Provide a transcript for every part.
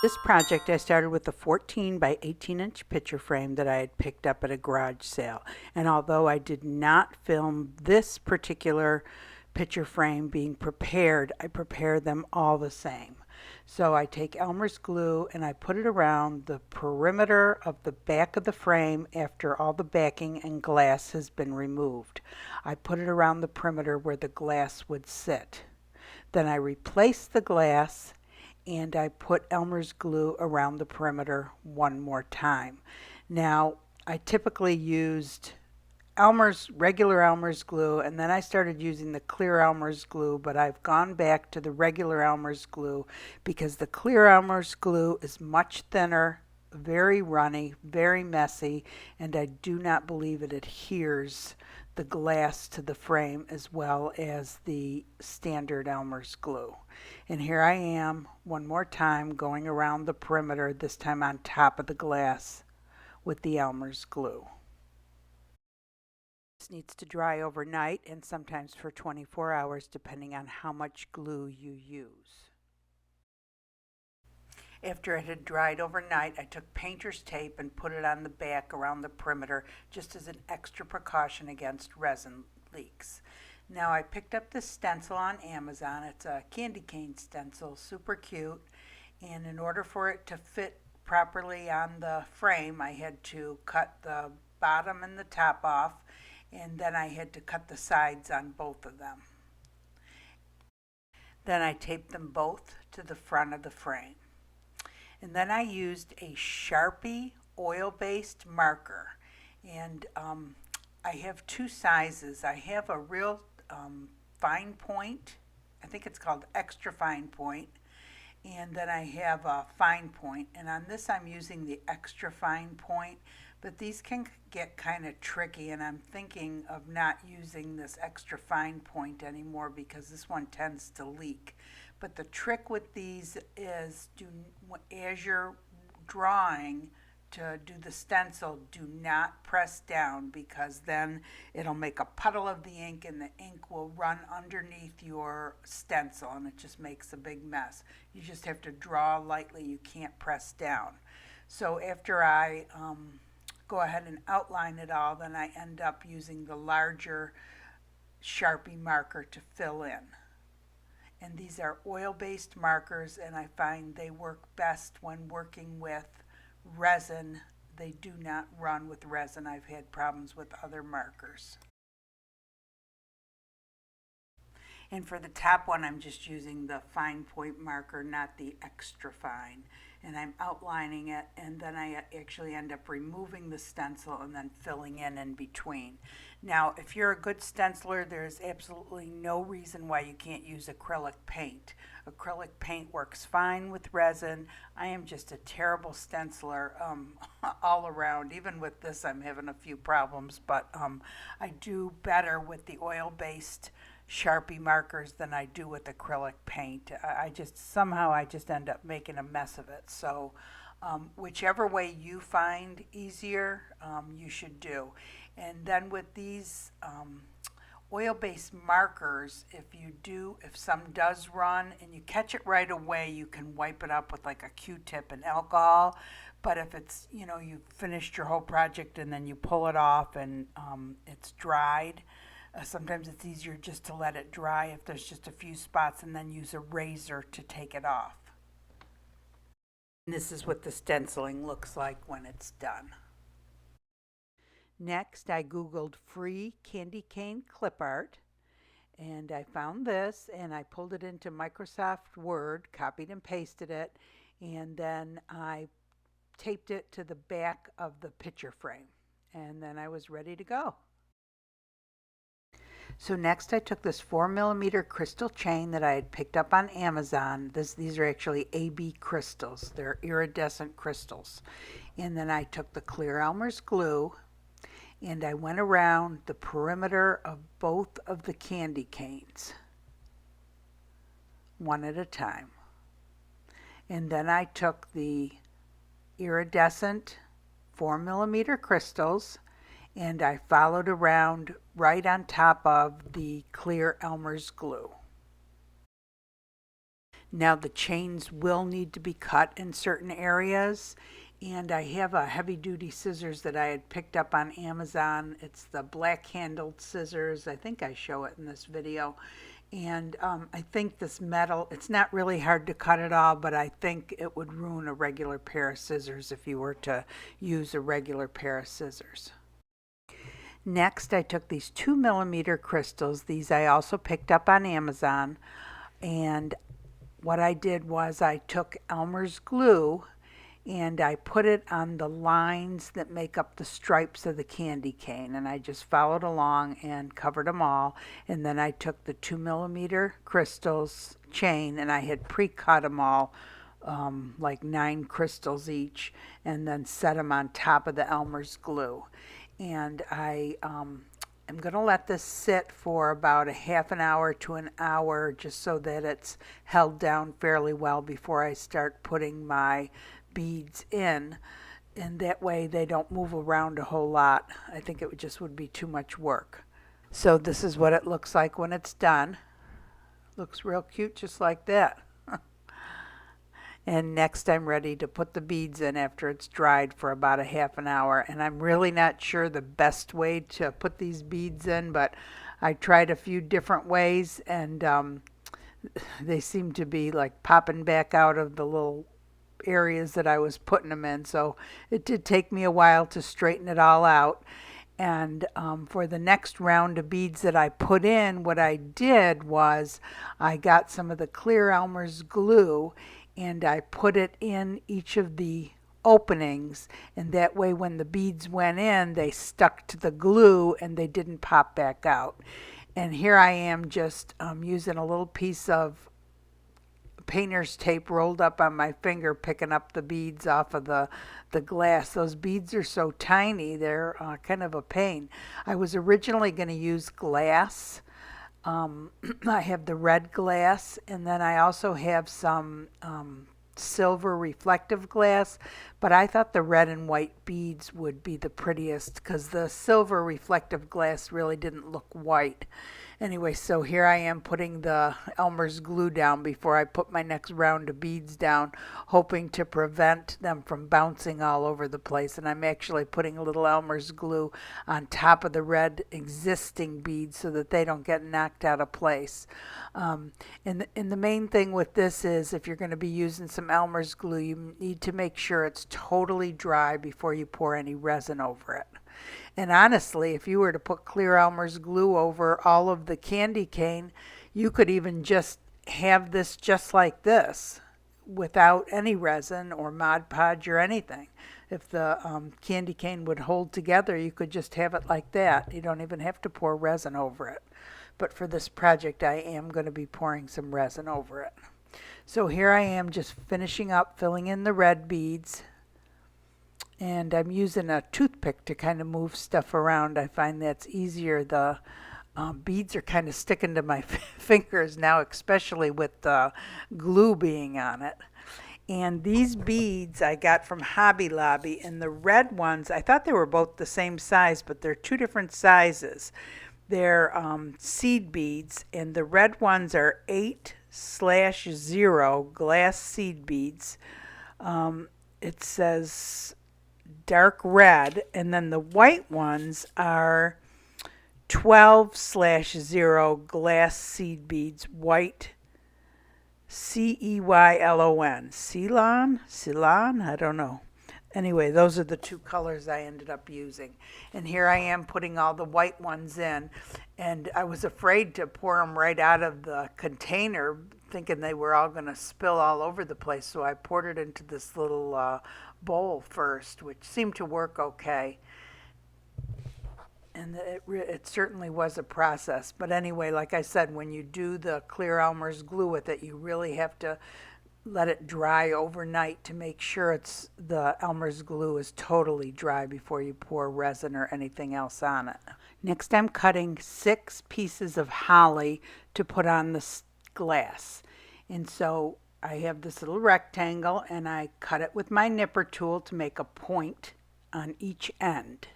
This project I started with a 14 by 18 inch picture frame that I had picked up at a garage sale. And although I did not film this particular picture frame being prepared, I prepare them all the same. So I take Elmer's glue and I put it around the perimeter of the back of the frame after all the backing and glass has been removed. I put it around the perimeter where the glass would sit. Then I replace the glass and I put Elmer's glue around the perimeter one more time. Now, I typically used regular Elmer's glue, and then I started using the clear Elmer's glue, but I've gone back to the regular Elmer's glue because the clear Elmer's glue is much thinner, very runny, very messy, and I do not believe it adheres the glass to the frame as well as the standard Elmer's glue. And here I am one more time going around the perimeter, this time on top of the glass with the Elmer's glue. This needs to dry overnight and sometimes for 24 hours depending on how much glue you use. After it had dried overnight, I took painter's tape and put it on the back around the perimeter just as an extra precaution against resin leaks. Now I picked up this stencil on Amazon. It's a candy cane stencil, super cute, and in order for it to fit properly on the frame, I had to cut the bottom and the top off, and then I had to cut the sides on both of them. Then I taped them both to the front of the frame. And then I used a Sharpie oil-based marker, and I have two sizes. I have a real fine point, I think it's called extra fine point, and then I have a fine point, and on this I'm using the extra fine point, but these can get kind of tricky, and I'm thinking of not using this extra fine point anymore because this one tends to leak. But the trick with these is, as you're drawing to do the stencil, do not press down because then it'll make a puddle of the ink and the ink will run underneath your stencil and it just makes a big mess. You just have to draw lightly, you can't press down. So after I go ahead and outline it all, then I end up using the larger Sharpie marker to fill in. And these are oil-based markers, and I find they work best when working with resin. They do not run with resin. I've had problems with other markers. And for the top one, I'm just using the fine point marker, not the extra fine. And I'm outlining it, and then I actually end up removing the stencil and then filling in between. Now, if you're a good stenciler, there's absolutely no reason why you can't use acrylic paint. Acrylic paint works fine with resin. I am just a terrible stenciler all around. Even with this, I'm having a few problems, but I do better with the oil-based Sharpie markers than I do with acrylic paint. I just end up making a mess of it. So whichever way you find easier, you should do. And then with these oil-based markers, if some does run and you catch it right away, you can wipe it up with like a Q-tip and alcohol. But if it's, you've finished your whole project and then you pull it off and it's dried, sometimes it's easier just to let it dry if there's just a few spots and then use a razor to take it off. And this is what the stenciling looks like when it's done. Next, I Googled free candy cane clip art, and I found this, and I pulled it into Microsoft Word, copied and pasted it, and then I taped it to the back of the picture frame, and then I was ready to go. So next I took this 4mm crystal chain that I had picked up on Amazon. These are actually AB crystals. They're iridescent crystals. And then I took the clear Elmer's glue and I went around the perimeter of both of the candy canes, one at a time. And then I took the iridescent 4mm crystals and I followed around right on top of the clear Elmer's glue. Now the chains will need to be cut in certain areas, and I have a heavy duty scissors that I had picked up on Amazon. It's the black handled scissors. I think I show it in this video. And I think this metal, it's not really hard to cut at all, but I think it would ruin a regular pair of scissors if you were to use a regular pair of scissors. Next, I took these 2mm crystals. These I also picked up on Amazon. And what I did was I took Elmer's glue and I put it on the lines that make up the stripes of the candy cane, and I just followed along and covered them all. And then I took the 2mm crystals chain, and I had pre-cut them all, like 9 crystals each, and then set them on top of the Elmer's glue. And I'm going to let this sit for about a half an hour to an hour, just so that it's held down fairly well before I start putting my beads in, and that way they don't move around a whole lot. I think it would be too much work. So this is what it looks like when it's done. Looks real cute just like that. And next I'm ready to put the beads in after it's dried for about a half an hour. And I'm really not sure the best way to put these beads in, but I tried a few different ways, and they seem to be like popping back out of the little areas that I was putting them in. So it did take me a while to straighten it all out. And for the next round of beads that I put in, what I did was I got some of the clear Elmer's glue and I put it in each of the openings, and that way when the beads went in, they stuck to the glue and they didn't pop back out. And here I am just using a little piece of painter's tape rolled up on my finger, picking up the beads off of the glass. Those beads are so tiny, they're kind of a pain. I was originally going to use glass. I have the red glass, and then I also have some silver reflective glass, but I thought the red and white beads would be the prettiest because the silver reflective glass really didn't look white. Anyway, so here I am putting the Elmer's glue down before I put my next round of beads down, hoping to prevent them from bouncing all over the place. And I'm actually putting a little Elmer's glue on top of the red existing beads so that they don't get knocked out of place. And the main thing with this is, if you're going to be using some Elmer's glue, you need to make sure it's totally dry before you pour any resin over it. And honestly, if you were to put clear Elmer's glue over all of the candy cane, you could even just have this just like this without any resin or Mod Podge or anything. If the candy cane would hold together, you could just have it like that. You don't even have to pour resin over it. But for this project, I am going to be pouring some resin over it. So here I am just finishing up filling in the red beads. And I'm using a toothpick to kind of move stuff around. I find that's easier. The beads are kind of sticking to my fingers now, especially with the glue being on it. And these beads I got from Hobby Lobby, and the red ones, I thought they were both the same size, but they're two different sizes. They're seed beads, and the red ones are 8/0 glass seed beads. It says dark red, and then the white ones are 12/0 glass seed beads, white, Ceylon, Ceylon, I don't know. Anyway, those are the two colors I ended up using. And here I am putting all the white ones in, and I was afraid to pour them right out of the container, thinking they were all going to spill all over the place, so I poured it into this little bowl first, which seemed to work okay. And it certainly was a process. But anyway, like I said, when you do the clear Elmer's glue with it, you really have to let it dry overnight to make sure the Elmer's glue is totally dry before you pour resin or anything else on it. Next, I'm cutting 6 pieces of holly to put on the glass. And so I have this little rectangle, and I cut it with my nipper tool to make a point on each end.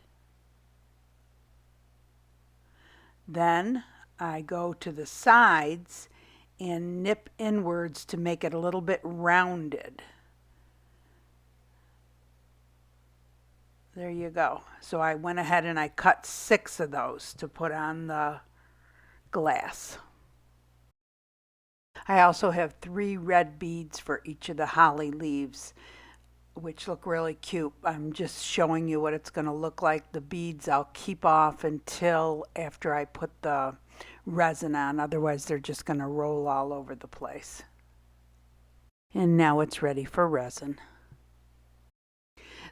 Then I go to the sides and nip inwards to make it a little bit rounded. There you go. So I went ahead and I cut 6 of those to put on the glass. I also have 3 red beads for each of the holly leaves, which look really cute. I'm just showing you what it's going to look like. The beads I'll keep off until after I put the resin on, otherwise they're just going to roll all over the place. And now it's ready for resin.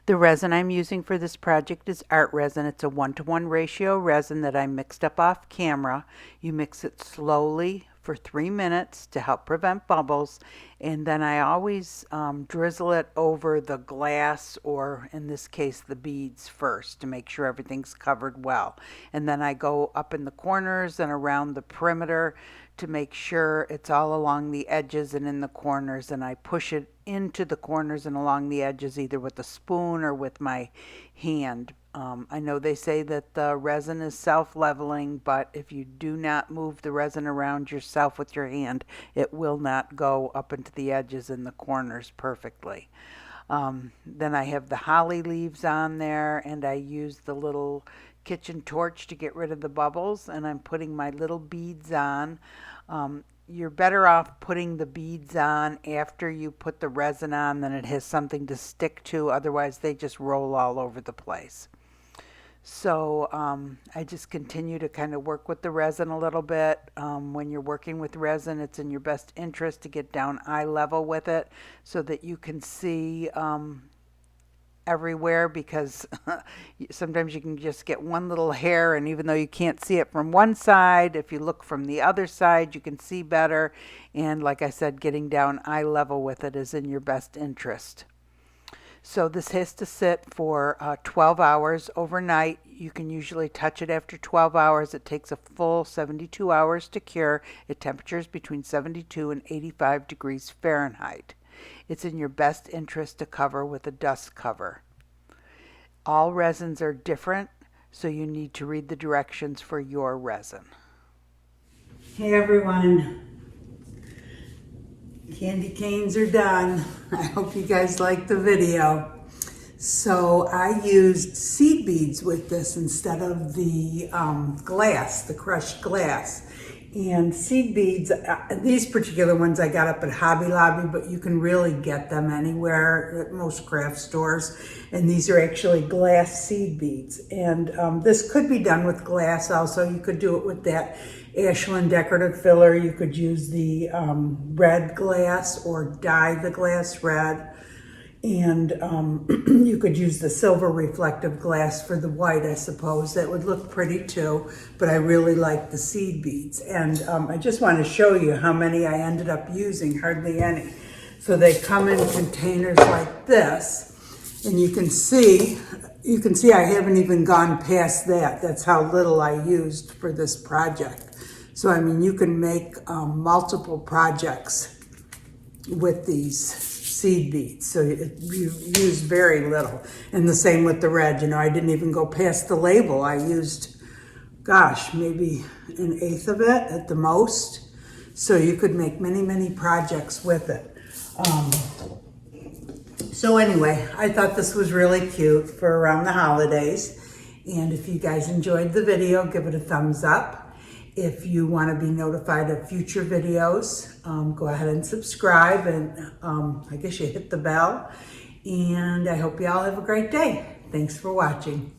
The resin I'm using for this project is art resin. It's a 1-to-1 ratio resin that I mixed up off camera. You mix it slowly for 3 minutes to help prevent bubbles, and then I always drizzle it over the glass, or in this case the beads, first to make sure everything's covered well, and then I go up in the corners and around the perimeter to make sure it's all along the edges and in the corners, and I push it into the corners and along the edges either with a spoon or with my hand. I know they say that the resin is self-leveling, but if you do not move the resin around yourself with your hand, it will not go up into the edges and the corners perfectly. Then I have the holly leaves on there, and I use the little kitchen torch to get rid of the bubbles, and I'm putting my little beads on. You're better off putting the beads on after you put the resin on, then it has something to stick to, otherwise they just roll all over the place. So I just continue to kind of work with the resin a little bit. When you're working with resin, it's in your best interest to get down eye level with it so that you can see everywhere, because sometimes you can just get one little hair, and even though you can't see it from one side, if you look from the other side you can see better. And like I said, getting down eye level with it is in your best interest. So this has to sit for 12 hours overnight. You can usually touch it after 12 hours. It takes a full 72 hours to cure at temperatures between 72 and 85 degrees Fahrenheit. It's in your best interest to cover with a dust cover. All resins are different, so you need to read the directions for your resin. Hey everyone, candy canes are done. I hope you guys liked the video. So I used seed beads with this instead of the glass, the crushed glass. And seed beads, these particular ones I got up at Hobby Lobby, but you can really get them anywhere at most craft stores. And these are actually glass seed beads. And this could be done with glass also. You could do it with that Ashland decorative filler. You could use the red glass or dye the glass red. And you could use the silver reflective glass for the white, I suppose. That would look pretty too, but I really like the seed beads. And I just want to show you how many I ended up using, hardly any. So they come in containers like this, and you can see I haven't even gone past that. That's how little I used for this project. So I mean, you can make multiple projects with these seed beads, so you use very little. And the same with the red. You know, I didn't even go past the label. I used, gosh, maybe 1/8 of it at the most. So you could make many, many projects with it. So anyway, I thought this was really cute for around the holidays. And if you guys enjoyed the video, give it a thumbs up. If you want to be notified of future videos, go ahead and subscribe, and I guess you hit the bell. And I hope you all have a great day. Thanks for watching.